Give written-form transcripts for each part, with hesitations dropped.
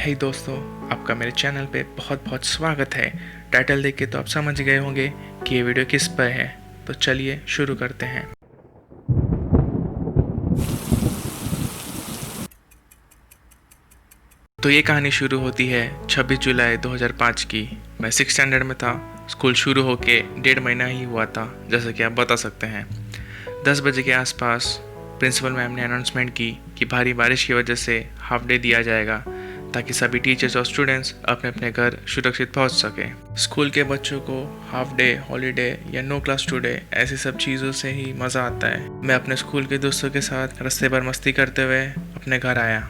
हे दोस्तों, आपका मेरे चैनल पे बहुत बहुत स्वागत है। टाइटल देख के तो आप समझ गए होंगे कि ये वीडियो किस पर है, तो चलिए शुरू करते हैं। तो ये कहानी शुरू होती है 26 जुलाई 2005 की। मैं 6th स्टैंडर्ड में था। स्कूल शुरू होके 1.5 महीना ही हुआ था, जैसा कि आप बता सकते हैं। 10 बजे के आसपास प्रिंसिपल मैम ने अनाउंसमेंट की कि भारी बारिश की वजह से हाफ डे दिया जाएगा, ताकि सभी टीचर्स और स्टूडेंट्स अपने अपने घर सुरक्षित पहुंच सकें। स्कूल के बच्चों को हाफ डे, हॉलीडे या नो क्लास टुडे ऐसी सब चीज़ों से ही मज़ा आता है। मैं अपने स्कूल के दोस्तों के साथ रास्ते पर मस्ती करते हुए अपने घर आया।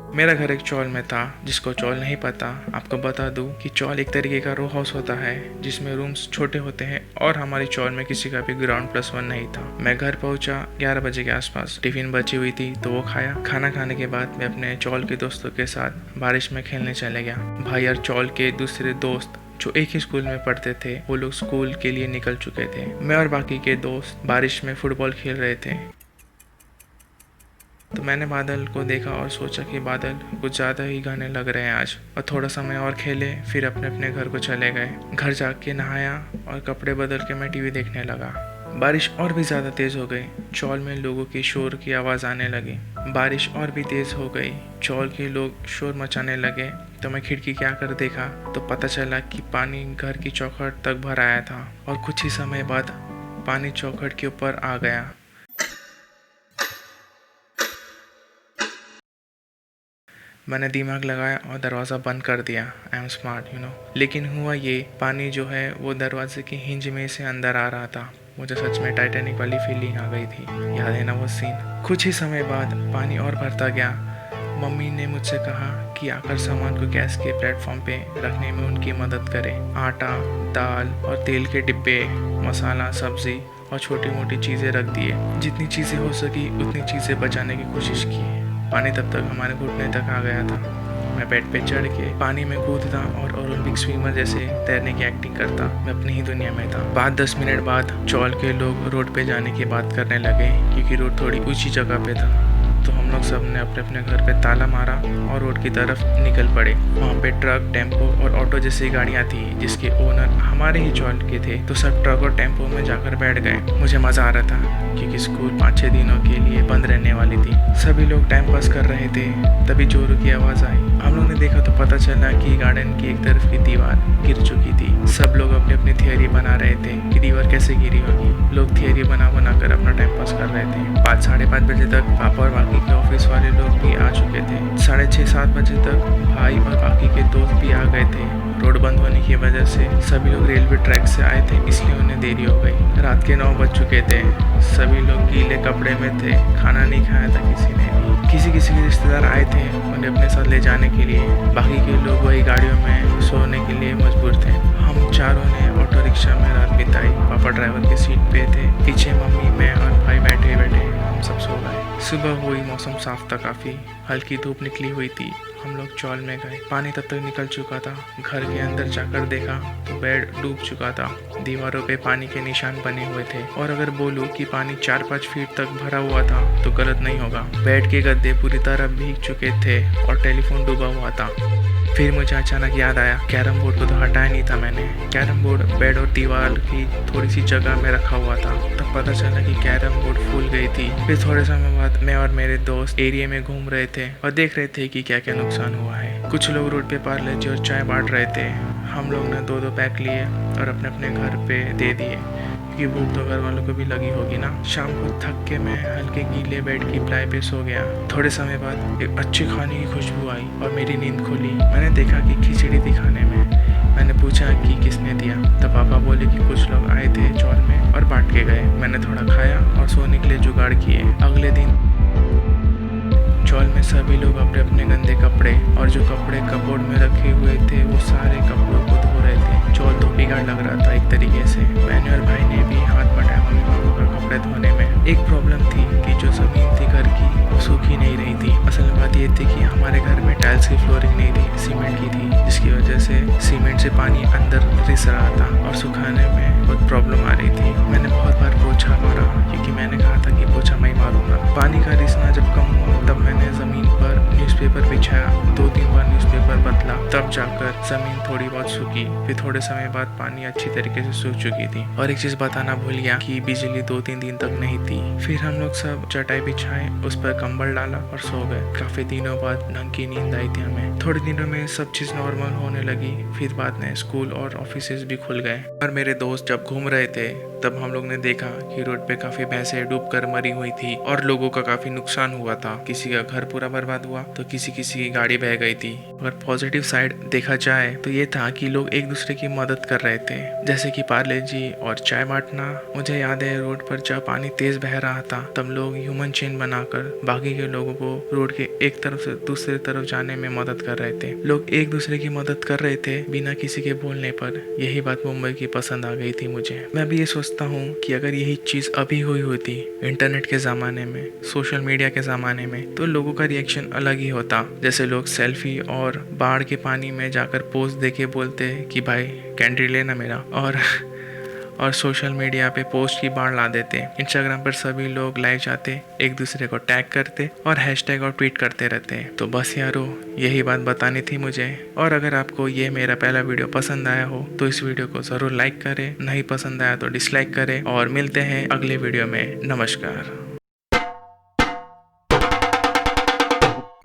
मेरा घर एक चौल में था। जिसको चौल नहीं पता, आपको बता दूं कि चौल एक तरीके का रो हाउस होता है, जिसमें रूम्स छोटे होते हैं, और हमारी चौल में किसी का भी ग्राउंड +1 नहीं था। मैं घर पहुंचा 11 बजे के आसपास। टिफिन बची हुई थी तो वो खाया। खाना खाने के बाद मैं अपने चौल के दोस्तों के साथ बारिश में खेलने चले गया। भाई और चौल के दूसरे दोस्त जो एक ही स्कूल में पढ़ते थे, वो लोग स्कूल के लिए निकल चुके थे। मैं और बाकी के दोस्त बारिश में फुटबॉल खेल रहे थे। तो मैंने बादल को देखा और सोचा कि बादल कुछ ज़्यादा ही घने लग रहे हैं आज, और थोड़ा समय और खेले, फिर अपने अपने घर को चले गए। घर जाके नहाया और कपड़े बदल के मैं टीवी देखने लगा। बारिश और भी ज़्यादा तेज़ हो गई। चौल में लोगों की शोर की आवाज़ आने लगी। बारिश और भी तेज़ हो गई। चौल के लोग शोर मचाने लगे। तो मैं खिड़की के आकर देखा तो पता चला कि पानी घर की चौखट तक भर आया था, और कुछ ही समय बाद पानी चौखट के ऊपर आ गया। मैंने दिमाग लगाया और दरवाज़ा बंद कर दिया। आई एम स्मार्ट लेकिन हुआ ये, पानी जो है वो दरवाजे की हिंज में से अंदर आ रहा था। मुझे सच में टाइटैनिक वाली फीलिंग आ गई थी। याद है ना वो सीन। कुछ ही समय बाद पानी और भरता गया। मम्मी ने मुझसे कहा कि आकर सामान को गैस के प्लेटफॉर्म पे रखने में उनकी मदद करें। आटा, दाल और तेल के डिब्बे, मसाला, सब्जी और छोटी मोटी चीज़ें रख दिए। जितनी चीज़ें हो सकी उतनी चीज़ें बचाने की कोशिश की। पानी तब तक हमारे घुटने तक आ गया था। मैं बेड पे चढ़ के पानी में कूदता और ओलंपिक स्विमर जैसे तैरने की एक्टिंग करता। मैं अपनी ही दुनिया में था। 5-10 मिनट बाद चौल के लोग रोड पे जाने की बात करने लगे, क्योंकि रोड थोड़ी ऊंची जगह पे था। तो हम लोग सब ने अपने अपने घर पे ताला मारा और रोड की तरफ निकल पड़े। वहाँ पे ट्रक, टेम्पो और ऑटो जैसी गाड़ियाँ थी, जिसके ओनर हमारे ही चौल के थे। तो सब ट्रक और टेम्पो में जाकर बैठ गए। मुझे मज़ा आ रहा था, क्योंकि स्कूल 5-6 दिनों के लिए बंद रहने वाली थी। सभी लोग टाइम पास कर रहे थे। तभी जोरों की आवाज़ आई। हम लोग ने देखा तो पता चला कि गार्डन की एक तरफ की दीवार गिर चुकी थी। सब लोग अपनी अपनी थियरी बना रहे थे कि दीवार कैसे गिरी होगी। लोग थियरी बना कर अपना टाइम पास कर रहे थे। 5-5:30 बजे तक पापा और बाकी के ऑफिस वाले लोग भी आ चुके थे। 6:30-7 बजे तक भाई और बाकी के दोस्त भी आ गए थे। रोड बंद होने की वजह से सभी लोग रेलवे ट्रैक से आए थे, इसलिए उन्हें देरी हो गई। रात के 9 बज चुके थे। सभी लोग गीले कपड़े में थे। खाना नहीं खाया था किसी ने भी। किसी के रिश्तेदार आए थे उन्हें अपने साथ ले जाने के लिए। बाकी के लोग वही गाड़ियों में सोने के लिए मजबूर थे। हम चारों ने ऑटो रिक्शा में रात बिताई। पापा ड्राइवर की सीट पे थे, पीछे मम्मी, मैं और भाई बैठे हम सब सो गए। सुबह हुई, मौसम साफ था काफ़ी। हल्की धूप निकली हुई थी। हम लोग चौल में गए। पानी तब तक निकल चुका था। घर के अंदर जाकर देखा तो बेड डूब चुका था। दीवारों पे पानी के निशान बने हुए थे, और अगर बोलूं कि पानी 4-5 फीट तक भरा हुआ था तो गलत नहीं होगा। बेड के गद्दे पूरी तरह भीग चुके थे और टेलीफोन डूबा हुआ था। फिर मुझे अचानक याद आया, कैरम बोर्ड को तो हटाया नहीं था मैंने। कैरम बोर्ड बेड और दीवार की थोड़ी सी जगह में रखा हुआ था। तब पता चला कि कैरम बोर्ड फूल गई थी। फिर थोड़े समय बाद मैं और मेरे दोस्त एरिया में घूम रहे थे और देख रहे थे कि क्या क्या नुकसान हुआ है। कुछ लोग रोड पे पार्ले जी और चाय बांट रहे थे। हम लोग ने 2-2 पैक लिए और अपने अपने घर पे दे दिए, क्योंकि भूख तो घर वालों को भी लगी होगी ना। शाम को थक के मैं हल्के गीले बेड की प्लाई पे सो गया। थोड़े समय बाद एक अच्छे खाने की खुशबू आई और मेरी नींद खुली। मैंने देखा कि खिचड़ी थी खाने में। मैंने पूछा कि किसने दिया। तब पापा बोले कि कुछ लोग आए थे चौल में और बांट के गए। मैंने थोड़ा खाया और सोने के लिए जुगाड़ किए। अगले दिन चौल में सभी लोग अपने अपने गंदे कपड़े और जो कपड़े कपबोर्ड में रखे हुए थे वो सारे कपड़ों को धो रहे थे। चौल धोबीघाट लग रहा था एक तरीके से। मैंने और भाई ने भी हाथ बटाया मम्मी पापा का कपड़े धोने में। एक प्रॉब्लम थी कि जो ज़मीन थी घर की वो सूखी नहीं रही थी। असल बात ये थी कि हमारे घर में टाइल्स की फ्लोरिंग नहीं थी, सीमेंट की थी, जिसकी वजह से सीमेंट से पानी अंदर रिस रहा था और सुखाने में बहुत प्रॉब्लम आ रही थी। मैंने बहुत बार पोछा मारा, क्योंकि मैंने कहा था कि पोछा मैं ही मारूंगा। पानी का रिसना जब कम हुआ तब मैंने ज़मीन पर न्यूज़पेपर बिछाया, 2-3 बार न्यूज़पेपर बदला, तब जाकर ज़मीन थोड़ी बहुत सूखी। फिर थोड़े समय बाद पानी अच्छी तरीके से सूख चुकी थी। और एक चीज़ बताना भूल गया कि बिजली 2-3 दिन तक नहीं थी। फिर हम लोग सब चटाई बिछाए, उस पर कंबल डाला और सो गए। काफ़ी दिनों बाद ढंग की नींद आई थी हमें। थोड़े दिनों में सब चीज़ नॉर्मल होने लगी। फिर बाद में स्कूल और ऑफिसेज भी खुल गए। और मेरे दोस्त जब घूम रहे थे तब हम लोग ने देखा कि रोड पे काफ़ी भैंसें डूबकर मरी हुई थी और लोगों का काफ़ी नुकसान हुआ था। किसी का घर पूरा बर्बाद हुआ तो किसी की गाड़ी बह गई थी। अगर पॉजिटिव साइड देखा जाए तो ये था कि लोग एक दूसरे की मदद कर रहे थे, जैसे कि पार्ले जी और चाय बांटना। मुझे याद है रोड पर जब पानी तेज बह रहा था तब लोग ह्यूमन चेन बनाकर बाकी के लोगों को रोड के एक तरफ से दूसरी तरफ जाने में मदद कर रहे थे। लोग एक दूसरे की मदद कर रहे थे बिना किसी के बोलने पर। यही बात मुंबई की पसंद आ गई थी मुझे। मैं भी ये सोचता हूँ कि अगर यही चीज़ अभी हुई होती इंटरनेट के ज़माने में, सोशल मीडिया के ज़माने में, तो लोगों का रिएक्शन अलग ही होता। जैसे लोग सेल्फी और बाढ़ के पानी में जाकर पोस्ट देके बोलते कि भाई कैंडी लेना मेरा, और सोशल मीडिया पे पोस्ट की बाढ़ ला देते। इंस्टाग्राम पर सभी लोग लाइव जाते, एक दूसरे को टैग करते और हैशटैग और ट्वीट करते रहते। तो बस यारो, यही बात बतानी थी मुझे। और अगर आपको ये मेरा पहला वीडियो पसंद आया हो तो इस वीडियो को ज़रूर लाइक करें, नहीं पसंद आया तो डिसलाइक करें। और मिलते हैं अगले वीडियो में। नमस्कार।